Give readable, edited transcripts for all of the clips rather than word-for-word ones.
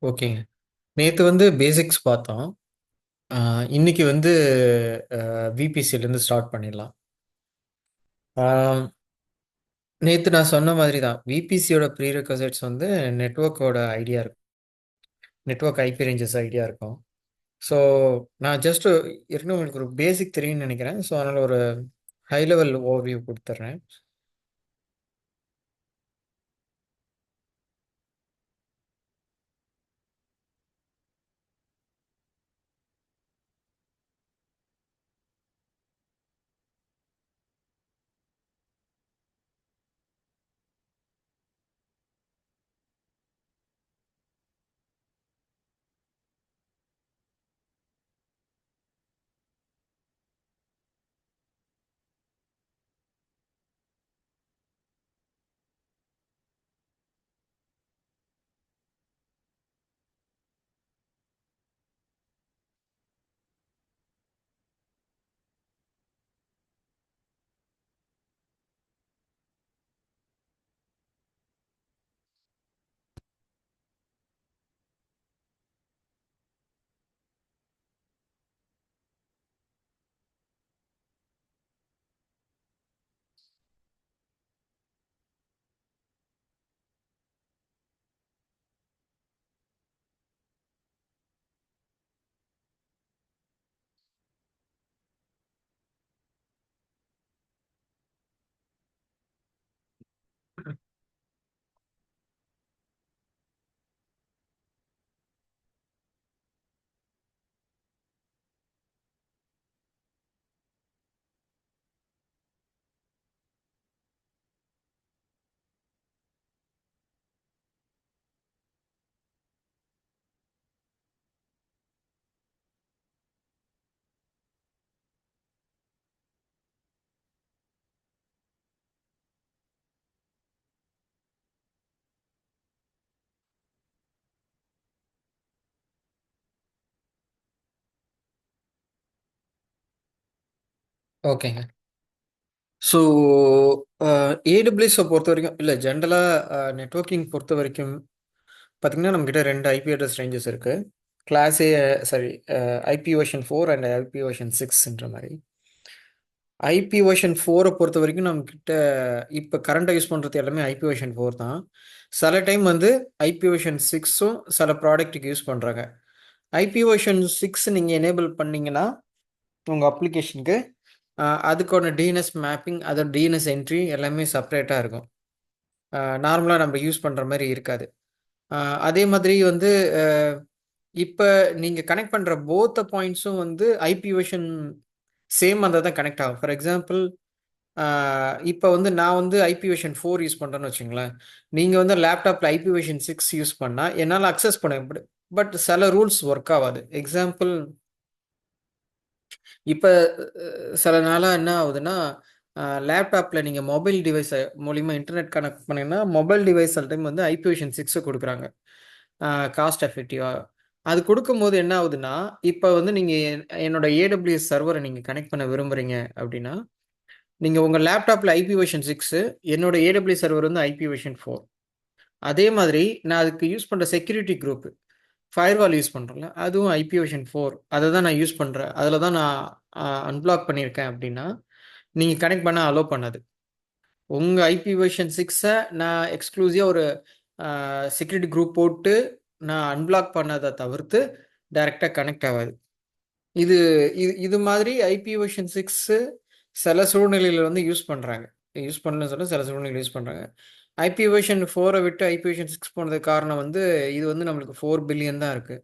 ஓகேங்க. நேத்து வந்து பேசிக்ஸ் பார்த்தோம். ஆ இன்னைக்கு வந்து விபிசிலேருந்து ஸ்டார்ட் பண்ணிடலாம். ஆ நேத்து நான் சொன்ன மாதிரி தான். விபிசியோட ப்ரீரெக்வசைட்ஸ் வந்து நெட்வொர்க்கோட ஐடியா இருக்கும். நெட்வொர்க் ஐபி ரேஞ்சஸ் ஐடியா இருக்கும். ஸோ நான் ஜஸ்ட் ஏற்கனவே உங்களுக்கு ஒரு பேசிக் தெரியும்னு நினைக்கிறேன். ஸோ அதனால ஒரு ஹை லெவல் ஓவர்வியூ குடுத்துர்றேன். ஓகேங்க. ஸோ ஏடபிள்யூஎஸ பொறுத்தவரைக்கும் இல்ல ஜென்ரலா நெட்வொர்க்கிங் பொறுத்தவரைக்கும் பார்த்தீங்கன்னா, நம்மகிட்ட 2 ஐபி அட்ரஸ் ரேஞ்சஸ் இருக்கு. Class A sorry IP version 4 and IP version 6ன்ற மாரி. ஐபி வெர்ஷன் 4 பொறுத்தவரைக்கும் நம்மகிட்ட இப்ப கரண்ட்டா யூஸ் பண்றது எல்லாமே ஐபி வெர்ஷன் 4 தான். சில டைம் வந்து ஐபி வெர்ஷன் 6ம் சில ப்ராடக்ட்டுக்கு யூஸ் பண்றாங்க. ஐபி வெர்ஷன் 6 நீங்க எனேபிள் பண்ணீங்கன்னா, உங்க அப்ளிகேஷனுக்கு அதுக்கான டிஎன்எஸ் மேப்பிங், அதோட டிஎன்எஸ் என்ட்ரி எல்லாமே செப்பரேட்டா இருக்கும். நார்மலா நம்ம யூஸ் பண்ற மாரி இருக்காது. அ அதே மாதிரி வந்து அ இப்ப நீங்க கனெக்ட் பண்ற போத் த பாயிண்ட்ஸும் வந்து ஐபி வெர்ஷன் சேம் வந்தா தான் கனெக்ட் ஆகும். ஃபார் எக்ஸாம்பிள் ஆ இப்ப வந்து நான் வந்து ஐபி வெர்ஷன் 4 யூஸ் பண்றேன்னு வச்சுக்கங்களேன். நீங்க வந்து லேப்டாப்ல ஐபி வெர்ஷன் 6 யூஸ் பண்ணா, என்னால அக்சஸ் பண்ண பட் சில ரூல்ஸ் ஒர்க் ஆவாது. எக்ஸாம்பிள் இப்ப சில நாளா என்ன ஆகுதுன்னா, லேப்டாப்ல நீங்க மொபைல் டிவைஸ மூலியமா இன்டர்நெட் கனெக்ட் பண்ணீங்கன்னா, மொபைல் டிவைஸ் சில டைம் வந்து ஐபி வெர்ஷன் 6 குடுக்குறாங்க. காஸ்ட் எஃபெக்டிவா. அது குடுக்கும்போது என்ன ஆகுதுன்னா, இப்ப வந்து நீங்க என்னோட ஏடபிள்யூஎஸ் சர்வர நீங்க கனெக்ட் பண்ண விரும்புறீங்க அப்டின்னா, நீங்க உங்க லேப்டாப்ல ஐபி வெர்ஷன் 6 என்னோட ஏடபிள்யூஎஸ் சர்வர் வந்து ஐபி வெர்ஷன் 4. அதே மாதிரி நான் அதுக்கு யூஸ் பண்ற செக்யூரிட்டி குரூப் ஃபயர்வால் யூஸ் பண்றோம்ல, அதுவும் ஐபி வெர்ஷன் 4. அத தான் நான் யூஸ் பண்றேன். அதுல தான் நான் அன்பிளாக் பண்ணியிருக்கேன் அப்டின்னா, நீங்க கனெக்ட் பண்ண அலோ பண்ணாது. உங்க ஐபி வெர்ஷன் 6 நான் எக்ஸ்க்ளூசிவா ஒரு செக்யூரிட்டி குரூப் போட்டு நான் அன்பிளாக் பண்ணத தவிர்த்து, டைரக்ட்டா கனெக்ட் ஆவாது. இது இது இது மாதிரி ஐபி வெர்ஷன் 6 சில சூழ்நிலையில வந்து யூஸ் பண்றாங்க. யூஸ் பண்ணலன்னு சொல்ல, சில சூழ்நிலையில யூஸ் பண்றாங்க. ஐபி வெர்ஷன் 4 விட்டு ஐபி வெர்ஷன் 6 போனதுக்கு காரணம் வந்து, இது வந்து நம்மளுக்கு 4 பில்லியன் தான் இருக்கு.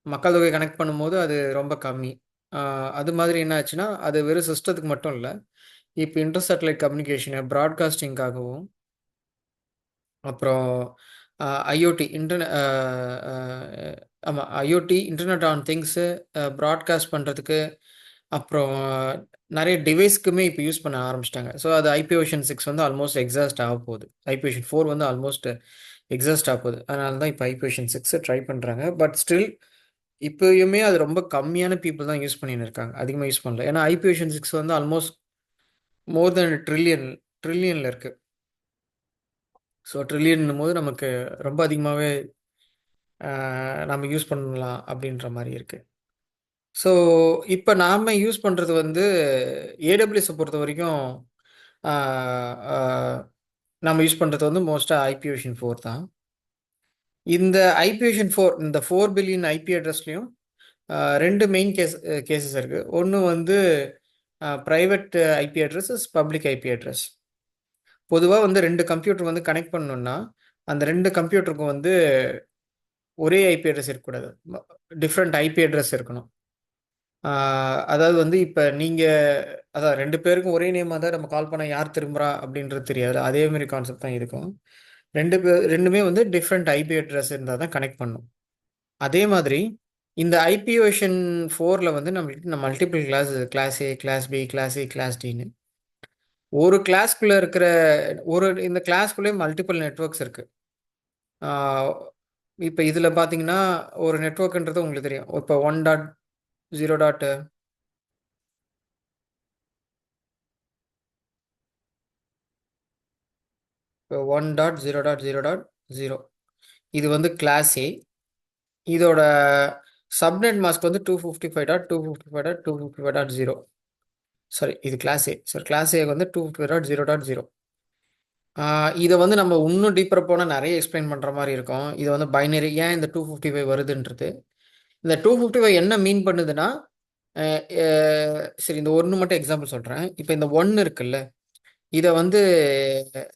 மக்கள் தொகை கனெக்ட் பண்ணும்போது அது ரொம்ப கம்மி. ஆ அது மாதிரி என்ன ஆச்சுன்னா, அது வெறும் சிஸ்டத்துக்கு மட்டும் இல்ல. இப்ப இன்டர் சேட்டலைட் கம்யூனிகேஷன் பிராட்காஸ்டிங்காகவும், அப்புறம் ஐஓடி இன்டர்நெ அ அ ஆமா. IoT internet on things broadcast பண்றதுக்கு, அப்புறம் நெறைய டிவைஸ்க்குமே இப்ப யூஸ் பண்ண ஆரம்பிச்சுட்டாங்க. ஸோ அது ஐபி வெர்ஷன் 6 வந்து ஆல்மோஸ்ட் எக்ஸாஸ்ட் ஆகப்போகுது. ஐபி வெர்ஷன் 4 வந்து ஆல்மோஸ்ட் எக்ஸாஸ்ட் ஆகப்போகுது. அதனால தான் இப்ப ஐபி வெர்ஷன் 6 ட்ரை பண்றாங்க. பட் ஸ்டில் இப்பயுமே அது ரொம்ப கம்மியான பீப்பிள் தான் யூஸ் பண்ணின்னு இருக்காங்க. அதிகமா யூஸ் பண்ணல. ஏன்னா ஐபி வெர்ஷன் 6 வந்து ஆல்மோஸ்ட் மோர் தென் ட்ரில்லியன்ல இருக்கு. ஸோ ட்ரில்லியன்னும்போது நமக்கு ரொம்ப அதிகமாவே நம்ம யூஸ் பண்ணலாம் அப்படின்ற மாரி இருக்கு. ஸோ, இப்ப நாம யூஸ் பண்றது வந்து AWS பொறுத்தவரைக்கும், ஆ ஆ நம்ம யூஸ் பண்றது வந்து மோஸ்ட்டா ஐபி வெர்ஷன் 4 தான். இந்த ஐபி வெர்ஷன் 4 இந்த 4 பில்லியன் ஐபி அட்ரஸ்லயும் 2 மெயின் கேஸஸ் இருக்கு. ஒண்ணு வந்து private IP address, public IP address. பொதுவா வந்து 2 கம்ப்யூட்டர் வந்து கனெக்ட் பண்ணணும்னா, அந்த 2 கம்ப்யூட்டருக்கும் வந்து ஒரே ஐபி அட்ரஸ் இருக்கக்கூடாது. டிஃபரெண்ட் ஐபி அட்ரஸ் இருக்கணும். ஆ அதாவது வந்து இப்ப நீங்க அதான் 2 பேருக்கும் ஒரே நேமா தான் நம்ம கால் பண்ணா யார் திரும்புறா அப்படின்றது தெரியாது. அதே மாரி கான்செப்ட் தான் இதுக்கும். 2மே வந்து டிஃபரெண்ட் ஐபி அட்ரஸ் இருந்தா தான் கனெக்ட் பண்ணும். அதே மாதிரி இந்த ஐபி வெர்ஷன் 4ல வந்து நம்மகிட்ட multiple class A, class B, class C, class டின்னு. ஒரு கிளாஸ்க்குள்ள இருக்கிற இந்த கிளாஸ்க்குள்ளேயே மல்டிபிள் நெட்வொர்க்ஸ் இருக்கு. ஆ இப்ப இதுல பார்த்தீங்கன்னா, ஒரு நெட்வொர்க்ன்றது உங்களுக்கு தெரியும். இப்ப 1.0 டாட் 1.0.0.0 இது வந்து கிளாஸ் ஏ. இதோட சப்நெட் மாஸ்க் வந்து 255.255.255.0. சாரி, இது கிளாஸ் ஏ. சாரி, கிளாஸ் ஏ வந்து 255.0.0. இத வந்து நம்ம இன்னும் டீப்பரா போனா நெறைய எக்ஸ்ப்ளைன் பண்ற மாரி இருக்கும். இது வந்து பைனரி ஏன் இந்த 255 வருதுன்றது. இந்த 255 என்ன மீன் பண்ணுதுன்னா, அ எ சரி, இந்த 1 மட்டும் எக்ஸாம்பிள் சொல்றேன். இப்ப இந்த 1 இருக்குல்ல, இத வந்து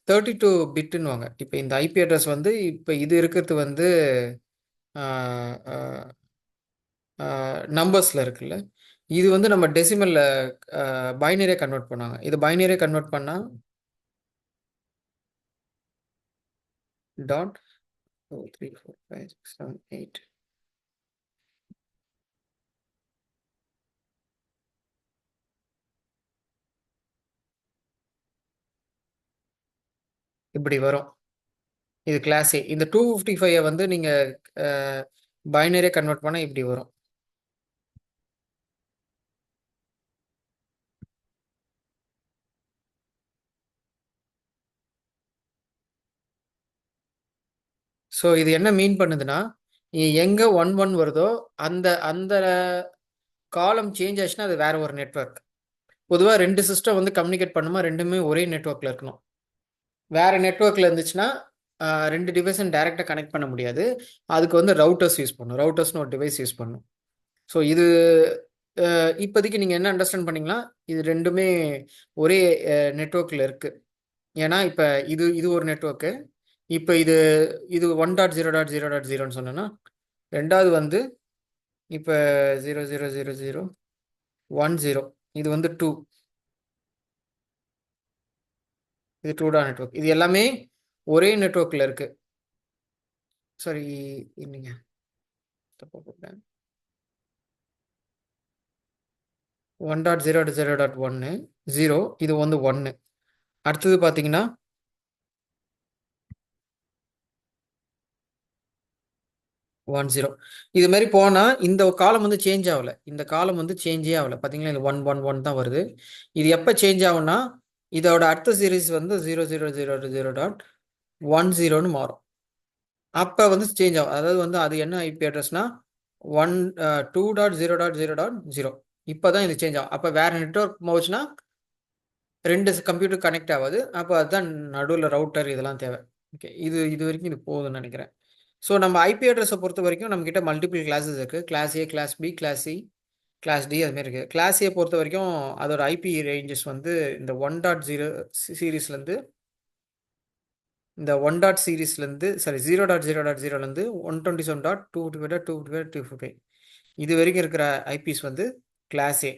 32 பிட்டுன்னுவாங்க. இப்ப இந்த ஐபி அட்ரஸ் வந்து இப்ப இது இருக்கிறது வந்து ஆ அ அ நம்பர்ஸ்ல இருக்குல்ல. இது வந்து நம்ம டெசிமல்ல பைனரியா கன்வெர்ட் பண்ணுவாங்க. இது பைனரியா கன்வெர்ட் பண்ணா டாட் 2, 3, 4, 5, 6, 7, 8 இப்படி வரும். இது கிளாஸ் ஏ. இந்த 255 வந்து நீங்க அ பைனரியா கன்வெர்ட் பண்ணா இப்படி வரும். ஸோ இது என்ன மீன் பண்ணுதுன்னா, எங்க 11 வருதோ, அந்த அந்த காலம் சேஞ்ச் ஆச்சுன்னா, அது வேற ஒரு நெட்வொர்க். பொதுவா 2 சிஸ்டம் வந்து கம்யூனிகேட் பண்ணுமா, 2மே ஒரே நெட்வொர்க்ல இருக்கணும். வேற நெட்வொர்க்ல இருந்துச்சுன்னா, 2 டிவைஸும் டைரக்ட்டா கனெக்ட் பண்ண முடியாது. அதுக்கு வந்து ரவுட்டர்ஸ் யூஸ் பண்ணணும். ரவுட்டர்ஸ்ன்னு ஒரு டிவைஸ் யூஸ் பண்ணணும். ஸோ இது இப்போதைக்கு நீங்க என்ன அண்டர்ஸ்டாண்ட் பண்ணீங்கன்னா, இது 2மே ஒரே நெட்வொர்க்ல இருக்கு. ஏன்னா, இப்ப இது இது ஒரு நெட்வொர்க்கு. இப்ப இது இது 1.0.0.0ன்னு சொன்னேன்னா, 2வது வந்து இப்ப 000010 இது வந்து 2. இது 2 டாட் நெட்வொர்க். இது எல்லாமே ஒரே நெட்வொர்க்ல இருக்கு. சாரி, இல்லைங்க, தப்பா போட்டேன். 1.0.0.1 0. இது வந்து 1. அடுத்தது பார்த்தீங்கன்னா 10. இது மாரி போனா இந்த காலம் வந்து சேஞ்ச் ஆகல. இந்த காலம் வந்து சேஞ்சே ஆகல. பார்த்தீங்களா, இது 1, 1, 1 தான் வருது. இது எப்ப சேஞ்ச் ஆகும்னா, இதோட அடுத்த சீரிஸ் வந்து 0000.10ன்னு மாறும். அப்ப வந்து சேஞ்ச் ஆகும். அதாவது வந்து அது என்ன ஐபி அட்ரஸ்னா 1 2.0.0.0. இப்பதான் இது சேஞ்ச் ஆகும். அப்ப வேற நெட்வொர்க் போச்சுன்னா 2 கம்ப்யூட்டர் கனெக்ட் ஆவாது. அப்ப அதுதான் நடுவுல ரவுட்டர் இதெல்லாம் தேவை. ஓகே. இது இதுவரைக்கும் இது போதும்னு நெனைக்கிறேன். ஸோ நம்ம ஐபி அட்ரஸ பொறுத்தவரைக்கும் நம்மகிட்ட மல்டிபிள் கிளாஸஸ் இருக்கு. Class A, class B, class C, class D அது மாரி இருக்கு. கிளாஸ் ஏ பொறுத்தவரைக்கும் அதோட ஐபி ரேஞ்சஸ் வந்து இந்த 1.0 சீரிஸ்லேருந்து இந்த 1 டாட் சீரிஸ்லேருந்து சாரி 0.0.0லேருந்து 127.255.255 இது வரைக்கும் இருக்கிற ஐபிஸ் வந்து கிளாஸ் ஏ.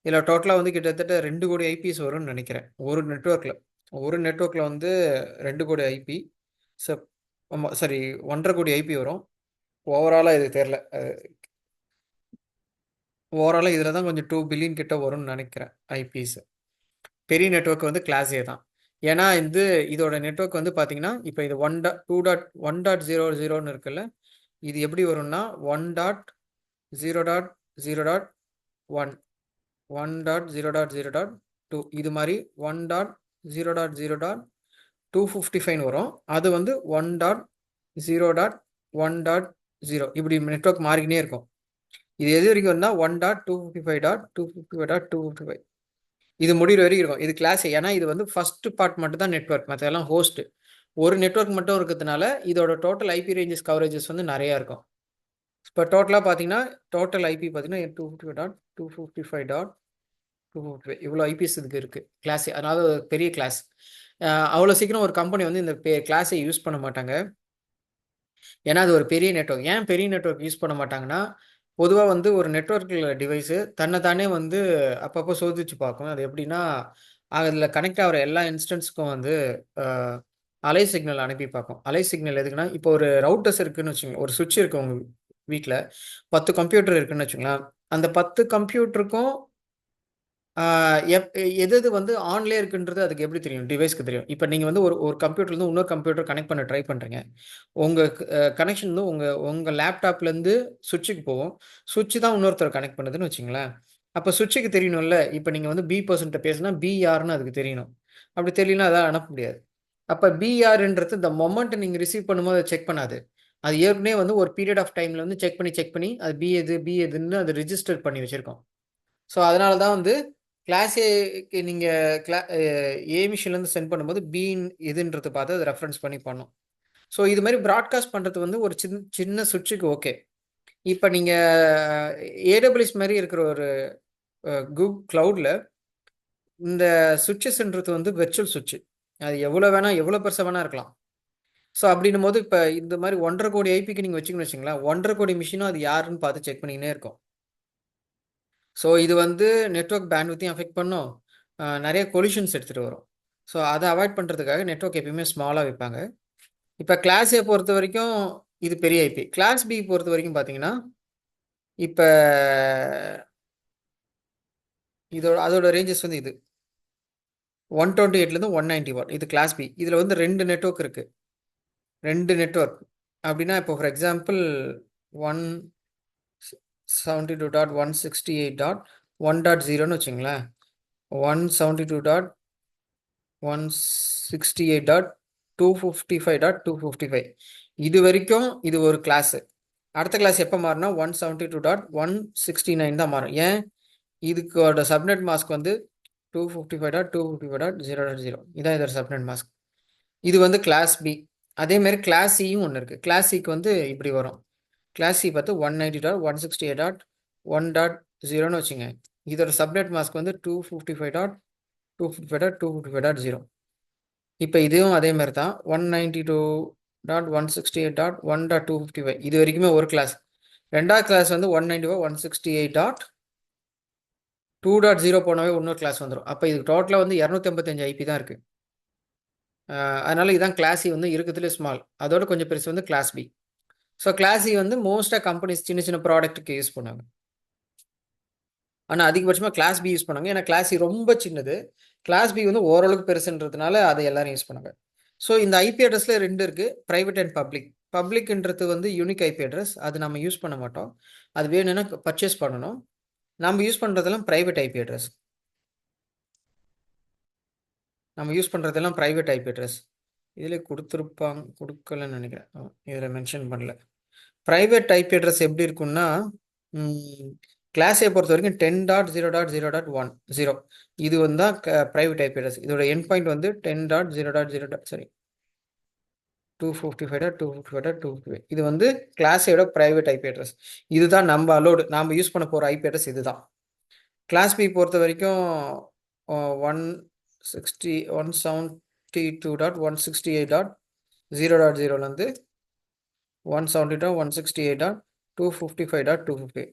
இதில் டோட்டலாக வந்து கிட்டத்தட்ட 2 கோடி ஐபிஎஸ் வரும்னு நினைக்கிறேன். ஒரு நெட்வொர்க்கில் வந்து 2 கோடி ஐபி. ஸோ ஆமாம், சாரி, 1.5 கோடி ஐபி வரும். ஓவராலாக இது தெரில. ஓவராலாக இதில் தான் கொஞ்சம் 2 பில்லியன் கிட்ட வரும்னு நினைக்கிறேன் ஐபிஎஸ். பெரிய நெட்வொர்க் வந்து கிளாஸ் ஏ தான். ஏன்னா இதோட நெட்வொர்க் வந்து பார்த்தீங்கன்னா, இப்போ இது 1.2.1.00ன்னு இருக்குல்ல, இது எப்படி வரும்னா 1.0.0.1 1.0.0.2 இது மாதிரி 1.0.0.255 வரும். அது வந்து 1.0.1.0 0 இப்படி நெட்வொர்க் மாறிக்கினே இருக்கும். இது எது வரைக்கும் வந்தால் 1.255.255.255 இது முடிகிற வரைக்கும் இருக்கும். இது கிளாஸ். ஏன்னா இது வந்து ஃபர்ஸ்ட் பார்ட் மட்டும் தான் நெட்வொர்க், மற்றதெல்லாம் ஹோஸ்ட். ஒரு நெட்வொர்க் மட்டும் இருக்கிறதுனால இதோட டோட்டல் ஐபி ரேஞ்சஸ் கவரேஜஸ் வந்து நிறையா இருக்கும். இப்போ டோட்டலாக பார்த்தீங்கன்னா டோட்டல் ஐபி பார்த்தீங்கன்னா 255.255.255 இவ்வளோ ஐபிஎஸ் இதுக்கு இருக்குது கிளாஸ். அதனால பெரிய கிளாஸ். அவ்வளோ சீக்கிரம் ஒரு கம்பெனி வந்து இந்த கிளாஸை யூஸ் பண்ண மாட்டாங்க. ஏன்னா அது ஒரு பெரிய நெட்வொர்க். ஏன் பெரிய நெட்வொர்க் யூஸ் பண்ண மாட்டாங்கன்னா, பொதுவாக வந்து ஒரு நெட்வொர்க்கில் டிவைஸு தன்னைத்தானே வந்து அப்பப்போ சோதிச்சு பார்க்கும். அது எப்படின்னா, அதில் கனெக்ட் ஆகிற எல்லா இன்ஸ்டன்ஸ்க்கும் வந்து அலை சிக்னல் அனுப்பி பார்க்கும். அலை சிக்னல் எதுக்குன்னா, இப்போ ஒரு ரவுட்டர்ஸ் இருக்குன்னு வச்சுக்கோங்க, ஒரு சுவிட்ச் இருக்குது உங்கள் வீட்டில், 10 கம்ப்யூட்டர் இருக்குன்னு வச்சுங்களேன். அந்த 10 கம்ப்யூட்டருக்கும் எது எது வந்து ஆன்லேயே இருக்குன்றது அதுக்கு எப்படி தெரியும்? டிவைஸ்க்கு தெரியும். இப்போ நீங்கள் வந்து ஒரு ஒரு கம்ப்யூட்டர்லேருந்து இன்னொரு கம்ப்யூட்டர் கனெக்ட் பண்ண ட்ரை பண்ணுறீங்க. உங்கள் கனெக்ஷன் வந்து உங்கள் லேப்டாப்லேருந்து சுவிட்சுக்கு போகும். சுவிட்ச் தான் இன்னொருத்தர் கனெக்ட் பண்ணுதுன்னு வச்சுங்களேன். அப்போ சுவிட்சுக்கு தெரியணும்ல. இப்போ நீங்கள் வந்து பி பர்சன்ட்ட பேசுனா பி யாருன்னு அதுக்கு தெரியணும். அப்படி தெரியலனா அதான் அனுப்ப முடியாது. அப்போ பி யாருன்றது இந்த மொமெண்ட் நீங்கள் ரிசீவ் பண்ணும்போது அதை செக் பண்ணாது. அது ஏற்கனவே வந்து ஒரு பீரியட் ஆஃப் டைமில் வந்து செக் பண்ணி அது பி எதுன்னு அது ரிஜிஸ்டர் பண்ணி வச்சுருக்கோம். ஸோ அதனால தான் வந்து கிளாஸ் ஏக்கு நீங்கள் ஏ மிஷின்லேருந்து சென்ட் பண்ணும்போது பீன் எதுன்றது பார்த்து அதை ரெஃபரன்ஸ் பண்ணி பண்ணும். ஸோ இது மாதிரி ப்ராட்காஸ்ட் பண்ணுறது வந்து ஒரு சின்ன சுவிட்சுக்கு ஓகே. இப்போ நீங்கள் ஏடபிள்யூஎஸ் மாதிரி இருக்கிற ஒரு க்ளவுடில் இந்த சுவிட்சஸ்ன்றது வந்து வெர்ச்சுவல் சுவிட்ச். அது எவ்வளோ பெருசாக வேணால் இருக்கலாம். ஸோ அப்படின்னும் போது இப்போ இந்த மாதிரி 1.5 கோடி ஐபிக்கு நீங்கள் வச்சுக்கணும்னு வச்சுங்களேன், 1.5 கோடி மிஷினும் அது யாருன்னு பார்த்து செக் பண்ணிக்கினே இருக்கும். ஸோ இது வந்து நெட்வொர்க் பேண்ட்வித்தையும் அஃபெக்ட் பண்ணும், நிறைய கொலிஷன்ஸ் எடுத்துகிட்டு வரும். ஸோ அதை அவாய்ட் பண்ணுறதுக்காக நெட்வொர்க் எப்பயுமே ஸ்மாலாக வைப்பாங்க. இப்போ கிளாஸ் ஏ பொறுத்த வரைக்கும் இது பெரிய ஐபி. கிளாஸ் பி பொறுத்த வரைக்கும் பார்த்தீங்கன்னா, இப்போ அதோட ரேஞ்சஸ் வந்து இது 128லேருந்து 190 வாட். இது கிளாஸ் பி. இதில் வந்து 2 நெட்வொர்க் இருக்குது. 2 நெட்வொர்க் அப்படின்னா, இப்போ ஃபார் எக்ஸாம்பிள் 172.168.1.0ன்னு வச்சுங்களேன். 172.168.255.255 இது வரைக்கும் இது ஒரு கிளாஸு. அடுத்த கிளாஸ் எப்போ மாறினா 172.169 தான் மாறும். ஏன்? இதுக்கோட சப்நெட் மாஸ்க் வந்து 255.255.0.0 இதான் இதோட சப்நெட் மாஸ்க். இது வந்து கிளாஸ் பி. அதேமாரி கிளாஸ் சியும் ஒன்று இருக்குது. கிளாஸ் சிக்கு வந்து இப்படி வரும். கிளாஸ் சி பார்த்து 190.168.1.0ன்னு வச்சுங்க. இதோட சப்நெட் மாஸ்க் வந்து 255.255.255.0. இப்போ இதுவும் அதே மாதிரி தான் 192.168.1.255 இது வரைக்குமே ஒரு கிளாஸ். ரெண்டாவது கிளாஸ் வந்து 190.168.2.0 போனவே இன்னொரு கிளாஸ் வந்துடும். அப்போ இது டோட்டலாக வந்து 255 ஐபி தான் இருக்குது. அதனால இதான் கிளாஸ் சி வந்து இருக்கிறதுலே ஸ்மால். அதோட கொஞ்சம் பெருசு வந்து class B. So class C வந்து மோஸ்ட்டாக கம்பெனிஸ் சின்ன சின்ன ப்ராடக்ட்டுக்கு யூஸ் பண்ணுவாங்க. ஆனால் அதிகபட்சமாக கிளாஸ் பி யூஸ் பண்ணாங்க. ஏன்னா கிளாஸ் சி ரொம்ப சின்னது. கிளாஸ் பி வந்து ஓரளவுக்கு பெருசுன்றதுனால அதை எல்லாரும் யூஸ் பண்ணாங்க. ஸோ இந்த ஐபி அட்ரஸில் 2 இருக்குது, ப்ரைவேட் அண்ட் பப்ளிக். பப்ளிக்ன்றது வந்து யூனிக் ஐபி அட்ரஸ். அது நம்ம யூஸ் பண்ண மாட்டோம். அது வேணும்னா பர்ச்சேஸ் பண்ணணும். நம்ம யூஸ் பண்ணுறதெல்லாம் ப்ரைவேட் ஐபி அட்ரஸ். இதில் கொடுக்கலன்னு நினைக்கிறேன். இதில் மென்ஷன் பண்ணல. ப்ரைவேட் ஐபி அட்ரஸ் எப்படி இருக்குன்னா, கிளாஸை பொறுத்த வரைக்கும் 10.0.0.10 இது வந்து தான் ப்ரைவேட் ஐபி அட்ரஸ். இதோட எண்ட் பாயிண்ட் வந்து 255.255.255 இது வந்து கிளாஸோட ப்ரைவேட் ஐபி அட்ரஸ். இதுதான் நம்ம நாம் யூஸ் பண்ண போகிற ஐபி அட்ரஸ் இதுதான். கிளாஸ் பி பொறுத்த வரைக்கும் 172.168.0.0லேருந்து 170.168.255.250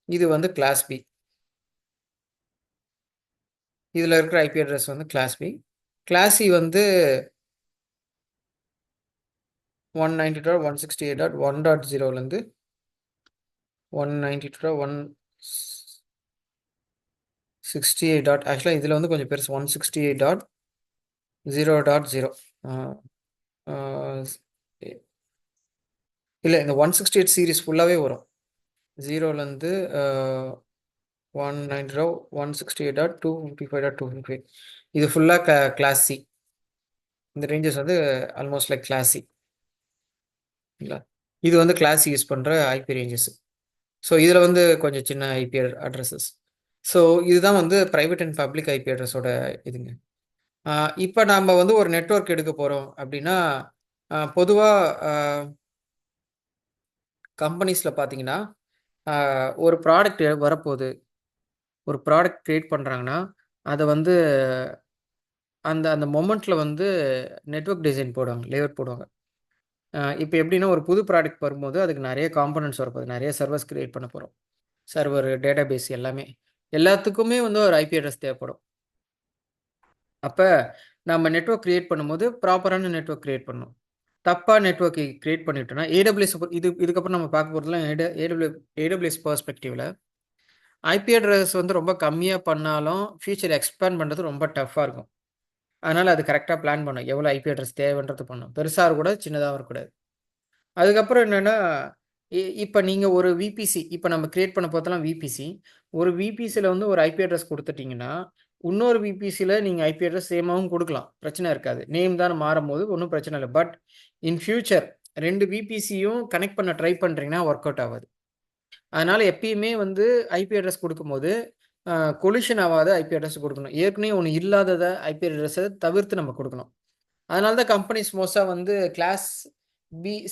இது வந்து கிளாஸ் பி. இதில் இருக்கிற ஐபி அட்ரஸ் வந்து கிளாஸ் பி. கிளாஸ் சி வந்து 190.168.1.0லேருந்து 192.168. ஆக்சுவலாக இதில் வந்து கொஞ்சம் பெருசு 168.0.0. இல்லை, இந்த 168 சீரீஸ் ஃபுல்லாகவே வரும். 0லேருந்து 190.168.255.255 இது ஃபுல்லாக கிளாஸ் சி. இந்த ரேஞ்சஸ் வந்து ஆல்மோஸ்ட் லைக் கிளாஸ் சி. இல்லை, இது வந்து கிளாஸ் யூஸ் பண்ணுற ஐபி ரேஞ்சஸ். ஸோ இதில் வந்து கொஞ்சம் சின்ன ஐபி அட்ரஸஸ். ஸோ இதுதான் வந்து ப்ரைவேட் அண்ட் பப்ளிக் ஐபி அட்ரஸோட இதுங்க. இப்போ நாம் வந்து ஒரு நெட்வொர்க் எடுக்க போகிறோம் அப்படின்னா பொதுவாக கம்பெனிஸில் பார்த்தீங்கன்னா ஒரு ப்ராடக்ட் வரப்போகுது, ஒரு ப்ராடக்ட் க்ரியேட் பண்ணுறாங்கன்னா அதை வந்து அந்த அந்த மொமெண்ட்டில் வந்து நெட்வொர்க் டிசைன் போடுவாங்க, லேஅவுட் போடுவாங்க. இப்போ எப்படின்னா ஒரு புது ப்ராடக்ட் வரும்போது அதுக்கு நிறைய காம்பனன்ட்ஸ் வரப்போகுது, நிறைய சர்வர்ஸ் க்ரியேட் பண்ண போகிறோம். சர்வர், டேட்டாபேஸ் எல்லாமே எல்லாத்துக்குமே வந்து ஒரு ஐபி அட்ரஸ் தேவைப்படும். அப்போ நம்ம நெட்வொர்க் க்ரியேட் பண்ணும்போது ப்ராப்பரான நெட்வொர்க் க்ரியேட் பண்ணணும். தப்பாக நெட்வொர்க் க்ரியேட் பண்ணிட்டோம்னா ஏடபிள்யூஎஸ் இதுக்கப்புறம் நம்ம பார்க்க போகிறதுலாம் ஏடபிள்யூஎஸ் பெர்ஸ்பெக்டிவில் ஐபி அட்ரஸ் வந்து ரொம்ப கம்மியாக பண்ணாலும் ஃபியூச்சர் எக்ஸ்பேண்ட் பண்ணுறது ரொம்ப டஃப்பாக இருக்கும். அதனால் அது கரெக்டாக பிளான் பண்ணணும், எவ்வளோ ஐபி அட்ரஸ் தேவைன்றது பண்ணணும். பெருசாக இருக்கக்கூடாது, சின்னதாகவும் இருக்கக்கூடாது. அதுக்கப்புறம் என்னென்னா இப்போ நீங்கள் ஒரு விபிசி இப்போ நம்ம கிரியேட் பண்ண போதெல்லாம் விபிசி ஒரு விபிசியில் வந்து ஒரு ஐபி அட்ரஸ் கொடுத்துட்டிங்கன்னா இன்னொரு விபிசியில் நீங்கள் ஐபி அட்ரஸ் சேமாகவும் கொடுக்கலாம், பிரச்சனை இருக்காது. நேம் தான் மாறும்போது ஒன்றும் பிரச்சனை இல்லை. பட் இன் ஃபியூச்சர் ரெண்டு விபிசியும் கனெக்ட் பண்ண ட்ரை பண்ணுறீங்கன்னா ஒர்க் அவுட் ஆகாது. அதனால் எப்பயுமே வந்து ஐபி அட்ரஸ் கொடுக்கும்போது கொலிஷன் ஆகாத ஐபி அட்ரஸ் கொடுக்கணும். ஏற்கனவே ஒன்று இல்லாததை ஐபி அட்ரஸை தவிர்த்து நம்ம கொடுக்கணும். அதனால தான் கம்பெனிஸ் மோஸ்ட்டாக வந்து கிளாஸ்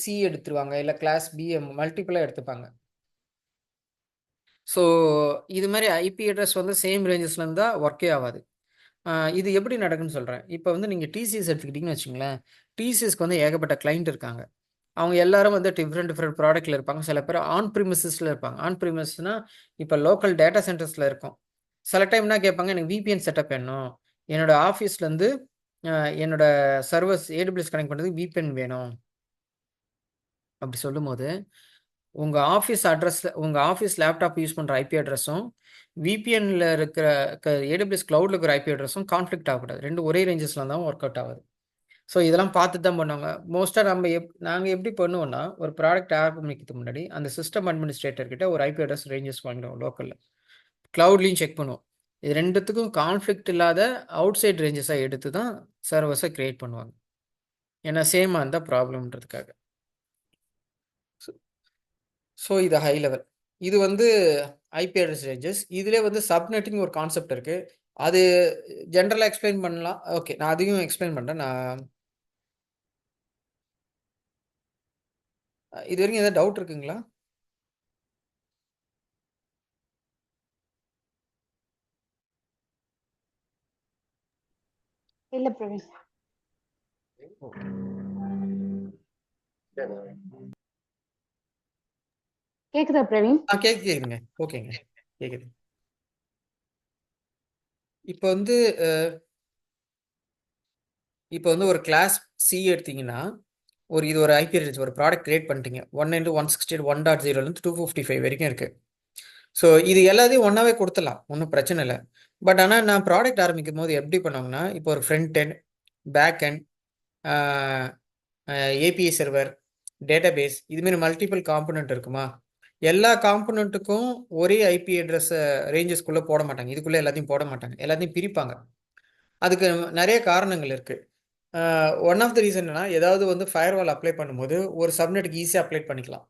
சி எடுத்துருவாங்க, இல்லை கிளாஸ் பிஎம் மல்டிபிளாக எடுத்துப்பாங்க. ஸோ இது மாதிரி ஐபி அட்ரஸ் வந்து சேம் ரேஞ்சஸில் இருந்தால் ஒர்க்கே ஆகாது. இது எப்படி நடக்குன்னு சொல்கிறேன். இப்போ வந்து நீங்கள் டிசிஎஸ் எடுத்துக்கிட்டிங்கன்னு வச்சுங்களேன், டிசிஎஸ்க்கு வந்து ஏகப்பட்ட கிளைண்ட் இருக்காங்க. அவங்க எல்லாரும் வந்து டிஃப்ரெண்ட் டிஃப்ரெண்ட் ப்ராடக்ட்டில் இருப்பாங்க. சில பேர் ஆன் ப்ரிமிசஸில் இருப்பாங்க. ஆன் ப்ரிமிசஸ்னால் இப்போ லோக்கல் டேட்டா சென்டர்ஸில் இருக்கும். சில டைம்னா கேட்பாங்க, எனக்கு விபிஎன் செட்டப் வேணும், என்னோடய ஆஃபீஸ்லேருந்து என்னோட சர்வர்ஸ் ஏடபிள்யூஎஸ் கனெக்ட் பண்ணுறதுக்கு விபிஎன் வேணும். அப்படி சொல்லும்போது உங்கள் ஆஃபீஸ் அட்ரஸில் உங்கள் ஆஃபீஸ் லேப்டாப் யூஸ் பண்ணுற ஐபி அட்ரஸும் விபிஎன்னில் இருக்கிற ஏடபிள்யூஎஸ் க்ளவுடில் இருக்கிற ஐபி அட்ரஸும் கான்ஃப்ளிக்ட் ஆகக்கூடாது. ரெண்டு ஒரே ரேஞ்சஸில் தான் ஒர்க் அவுட் ஆகுது. ஸோ இதெல்லாம் பார்த்து தான் பண்ணுவாங்க. மோஸ்ட்டாக நாங்கள் எப்படி பண்ணுவோம்னா, ஒரு ப்ராடக்ட் ஆரம்பிக்கிறதுக்கு முன்னாடி அந்த சிஸ்டம் அட்மினிஸ்ட்ரேட்டர் கிட்ட ஒரு ஐபி அட்ரஸ் ரேஞ்சஸ் வாங்கிடுவோம் லோக்கலில். க்ளவுட்லேயும் செக் பண்ணுவோம். இது ரெண்டுத்துக்கும் கான்ஃப்ளிக்ட் இல்லாத அவுட் சைட் ரேஞ்சஸாக எடுத்து தான் சர்வர்ஸை க்ரியேட் பண்ணுவாங்க. ஏன்னா சேமாக இருந்தால் ப்ராப்ளம்ன்றதுக்காக. ஸோ இது ஹை லெவல். இது வந்து ஐபி அட்ரஸ் ரேஞ்சஸ். இதிலே வந்து சப்நெட்டிங் ஒரு கான்செப்ட் இருக்குது. அது ஜென்ரலாக எக்ஸ்பிளைன் பண்ணலாம். ஓகே, நான் அதையும் எக்ஸ்பிளைன் பண்ணுறேன். இது வரைக்கும் ஏதாவது டவுட் இருக்குங்களா? இல்ல பிரவீன். கேக்குதா பிரவீன்? கேக்குதுங்க. ஓகேங்க, கேக்குது. இப்போ வந்து ஒரு கிளாஸ் சி எடுத்தீங்கன்னா இது ஒரு ஐபி அட்ரஸ், ஒரு ப்ராடக்ட் கிரியேட் பண்ணிட்டீங்க. 192.168.1.0 255 வரைக்கும் இருக்குது. ஸோ இது எல்லாத்தையும் ஒன்றாவே கொடுத்துடலாம், ஒன்றும் பிரச்சனை இல்லை. பட் ஆனால் நான் ப்ராடக்ட் ஆரம்பிக்கும் போது எப்படி பண்ணுவாங்கன்னா, இப்போ ஒரு front end, back end, API server, database, இதுமாரி மல்டிபிள் காம்பனண்ட் இருக்குமா, எல்லா காம்பனண்ட்டுக்கும் ஒரே ஐபி அட்ரஸ் ரேஞ்சஸ்குள்ளே போட மாட்டாங்க. இதுக்குள்ளே எல்லாத்தையும் போட மாட்டாங்க, எல்லாத்தையும் பிரிப்பாங்க. அதுக்கு நிறைய காரணங்கள் இருக்குது. ஒன் ஆஃப் த ரீசன் என்னன்னா, ஏதாவது வந்து ஃபயர்வால் அப்ளை பண்ணும்போது ஒரு சப்நெட்டுக்கு ஈஸியாக அப்ளை பண்ணிக்கலாம்.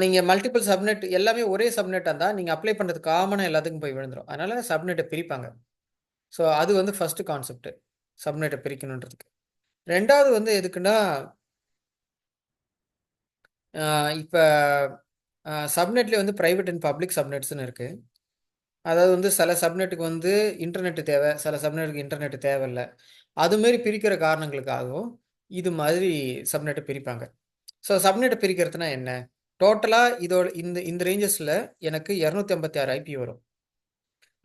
நீங்கள் மல்டிபிள் சப்நெட் எல்லாமே ஒரே சப்நெட்டாக இருந்தால் நீங்கள் அப்ளை பண்ணுறது காமனாக எல்லாத்துக்கும் போய் விழுந்துடும். அதனால் சப்நெட்டை பிரிப்பாங்க. ஸோ அது வந்து ஃபஸ்ட்டு கான்செப்ட், சப்நெட்டை பிரிக்கணுன்றதுக்கு. ரெண்டாவது வந்து எதுக்குன்னா, இப்போ சப்நெட்லேயே வந்து ப்ரைவேட் அண்ட் பப்ளிக் சப்நெட்ஸ்னு இருக்குது. அதாவது வந்து சில சப்நெட்டுக்கு வந்து இன்டர்நெட்டு தேவை, சில சப்நெட்டுக்கு இன்டர்நெட்டு தேவையில்லை. அதுமாரி பிரிக்கிற காரணங்களுக்காகவும் இது மாதிரி சப்நெட்டை பிரிப்பாங்க. ஸோ சப்நெட்டை பிரிக்கிறதுனா என்ன, டோட்டலாக இதோட இந்த ரேஞ்சஸில் எனக்கு 256 ஐபி வரும்.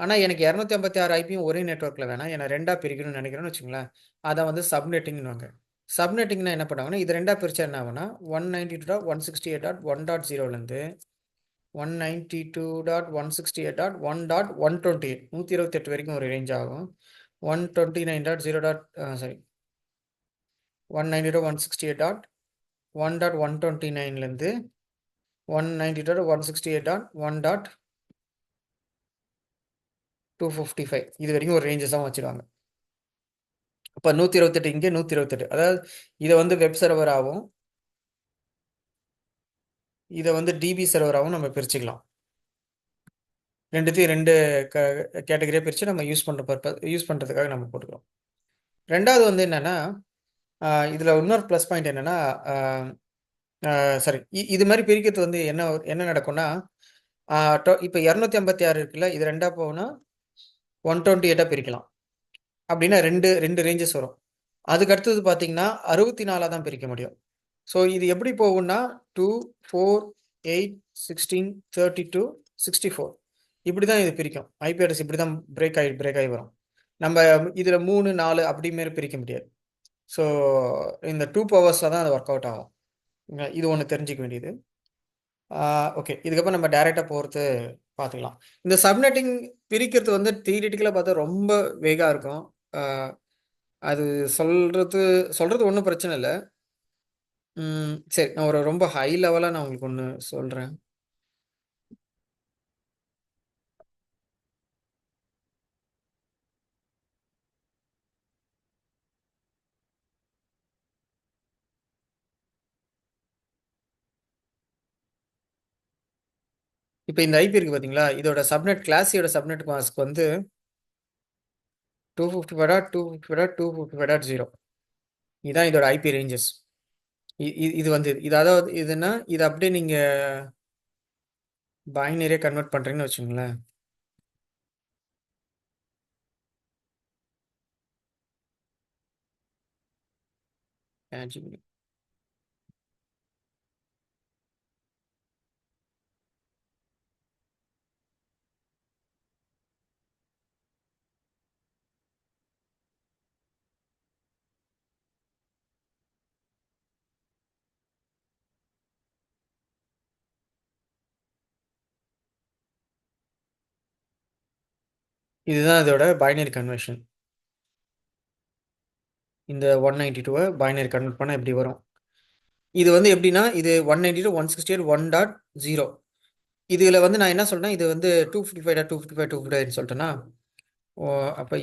ஆனால் எனக்கு 256 ஐபியும் ஒரே நெட்ஒர்க்கில் வேணாம், என்னை ரெண்டாக பிரிக்கணும்னு நினைக்கிறேன்னு வச்சுங்களேன். அதை வந்து சப்நெட்டிங்னுவாங்க. சப்நெட்டிங்னா என்ன பண்ணுவாங்கன்னா, இது ரெண்டாக பிரித்தா என்ன ஆகுனா 192.168.1.0லேருந்து 192.168.1.128 128 வரைக்கும் ஒரு ரேஞ்ச் ஆகும். 129.0. சாரி 192.168.1.129லேருந்து 192.168.1.255 இது வரைக்கும் ஒரு ரேஞ்சஸாக வச்சுருவாங்க. இப்போ 128 இங்கே 128, அதாவது இதை வந்து வெப் சர்வர் ஆகும். இதை வந்து டிபி சர்வராகவும் நம்ம பிரிச்சுக்கலாம். ரெண்டுத்தையும் ரெண்டு கேட்டகரியாக பிரித்து நம்ம யூஸ் பண்ணுறதுக்காக நம்ம போட்டுக்கிறோம். ரெண்டாவது வந்து என்னென்னா, இதில் இன்னொரு ப்ளஸ் பாயிண்ட் என்னென்னா, சாரி, இது மாதிரி பிரிக்கிறது வந்து என்ன என்ன நடக்கும்னா, இப்போ 256 இருக்குல்ல, இது ரெண்டாக போகும்னா 128 பிரிக்கலாம். அப்படின்னா ரெண்டு ரெண்டு ரேஞ்சஸ் வரும். அதுக்கு அடுத்தது பார்த்தீங்கன்னா 64 தான் பிரிக்க முடியும். ஸோ இது எப்படி போகும்னா 2, 4, 8, 16, 32, 64 இப்படி தான் இது பிரிக்கும். ஐபி அட்ரஸ் இப்படி தான் பிரேக் ஆகி வரும். நம்ம இதில் 3, 4 அப்படி மாரி பிரிக்க முடியாது. ஸோ இந்த 2 பவர்ஸில் தான் அது ஒர்க் அவுட் ஆகும். இது ஒன்று தெரிஞ்சிக்க வேண்டியது. ஓகே, இதுக்கப்புறம் நம்ம டைரெக்டாக போகிறது பார்த்துக்கலாம். இந்த சப்நெட்டிங் பிரிக்கிறது வந்து தியரிட்டிக்கலாக பார்த்தா ரொம்ப வேகாக இருக்கும். அது சொல்கிறது சொல்கிறது ஒன்றும் பிரச்சனை இல்லை. சரி, நான் ஒரு ரொம்ப ஹை லெவலாக நான் உங்களுக்கு ஒன்று சொல்கிறேன். இப்போ இந்த ஐபி இருக்குது பார்த்தீங்களா, இதோட சப்நெட் கிளாஸியோட சப்நெட் மாஸ்க் வந்து 255.255.255.0. இதுதான் இதோட ஐபி ரேஞ்சஸ். இது வந்து இது அதாவது இதுன்னா இது அப்படியே நீங்கள் பைனரியாக கன்வெர்ட் பண்ணுறீங்கன்னு வச்சுங்களேன். இதுதான் இதோட பைனரி கன்வர்ஷன். இந்த 192 பைனரி கன்வெர்ட் பண்ணால் எப்படி வரும்? இது வந்து எப்படின்னா, இது 192 168.1.0. இதில் வந்து நான் என்ன சொல்றேன்னா, இது வந்து 255.255.255 சொல்லிட்டேன்னா, அப்போ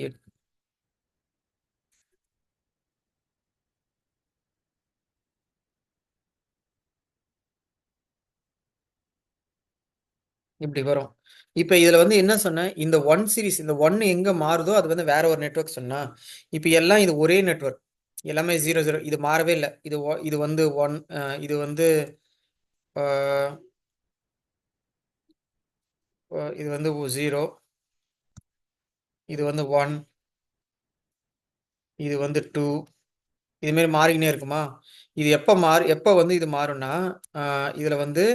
இப்படி வரும். இப்போ இதில் வந்து என்ன சொன்னேன், இந்த ஒன் சீரிஸ் இந்த ஒன்று எங்கே மாறுதோ அது வந்து வேற ஒரு நெட்வொர்க் சொன்னா. இப்போ எல்லாம் இது ஒரே நெட்வொர்க், எல்லாமே 0 0. இது மாறவே இல்லை. இது வந்து 1, இது வந்து இது வந்து 0, இது வந்து 1, இது வந்து 2, இதுமாரி மாறிக்கினே இருக்குமா? இது எப்போ வந்து இது மாறும்னா, இதில் வந்து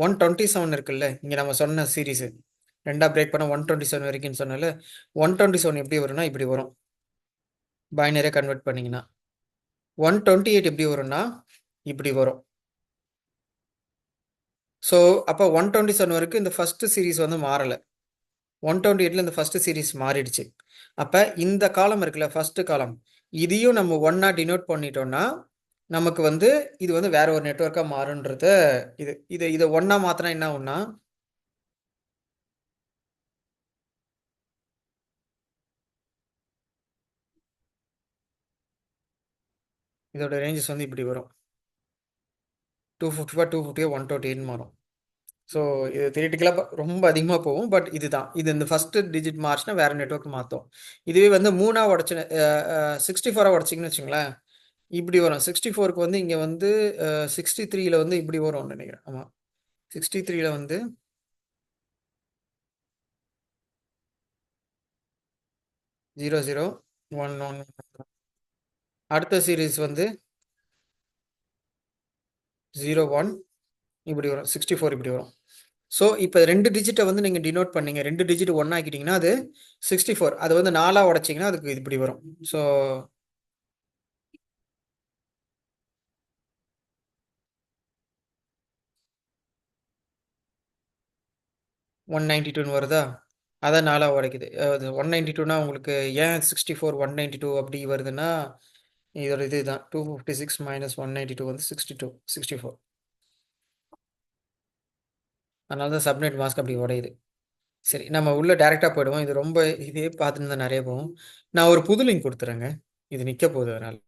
127 இருக்குல்ல, இங்கே நம்ம சொன்ன சீரீஸு ரெண்டாக பிரேக் பண்ண 127 வரைக்கும்னு சொன்னால 127 எப்படி வரும்னா இப்படி வரும். பைனரியாக கன்வெர்ட் பண்ணிங்கன்னா 128 எப்படி வரும்னா இப்படி வரும். ஸோ அப்போ 127 வரைக்கும் இந்த ஃபஸ்ட்டு சீரீஸ் வந்து மாறலை. 128ல் இந்த ஃபஸ்ட்டு சீரீஸ் மாறிடுச்சு. அப்போ இந்த காலம் இருக்குல்ல, ஃபஸ்ட்டு காலம், இதையும் நம்ம ஒன்றா டினோட் பண்ணிட்டோம்னா நமக்கு வந்து இது வந்து வேற ஒரு நெட்வொர்க்காக மாறுன்றத இதை ஒன்றா மாற்றினா என்ன ஆகும்னா, இதோட ரேஞ்சஸ் வந்து இப்படி வரும். 255, 128 மாறும். ஸோ இது தியரிட்டிக்கலாக ரொம்ப அதிகமாக போகும். பட் இதுதான், இது இந்த ஃபஸ்ட்டு டிஜிட் மார்ச்னா வேறு நெட்வொர்க் மாற்றும். இதுவே வந்து 3ஆக உடச்சு 64ஆக உடச்சிங்கன்னு வச்சுங்களேன், இப்படி வரும். 64க்கு வந்து இங்கே வந்து 63ல் வந்து இப்படி வரும்னு நினைக்கிறேன். ஆமாம், 63ல் வந்து 00, 11. அடுத்த சீரீஸ் வந்து 01 இப்படி வரும். 64 இப்படி வரும். ஸோ இப்போ 2 டிஜிட்டை வந்து நீங்கள் டினோட் பண்ணீங்க, 2 டிஜிட் ஒன்றா ஆக்கிட்டிங்கன்னா அது 64. அது வந்து 4ஆக உடச்சிங்கன்னா அதுக்கு இப்படி வரும். ஸோ 192ன்னு வருதா? அதான் 4ஆக உடைக்குது. அது 192னா உங்களுக்கு ஏன் 64 192 அப்படி வருதுன்னா, இதோட இதுதான் 256 - 192 வந்து 64. அதனால தான் சப்நெட் மாஸ்க் அப்படி உடையுது. சரி, நம்ம உள்ள டைரெக்டாக போயிடுவோம். இது ரொம்ப இதே பார்த்துன்னு தான் நிறைய போகும். நான் ஒரு புது லிங்க் கொடுத்துறேங்க. இது நிற்க போகுது அதனால்.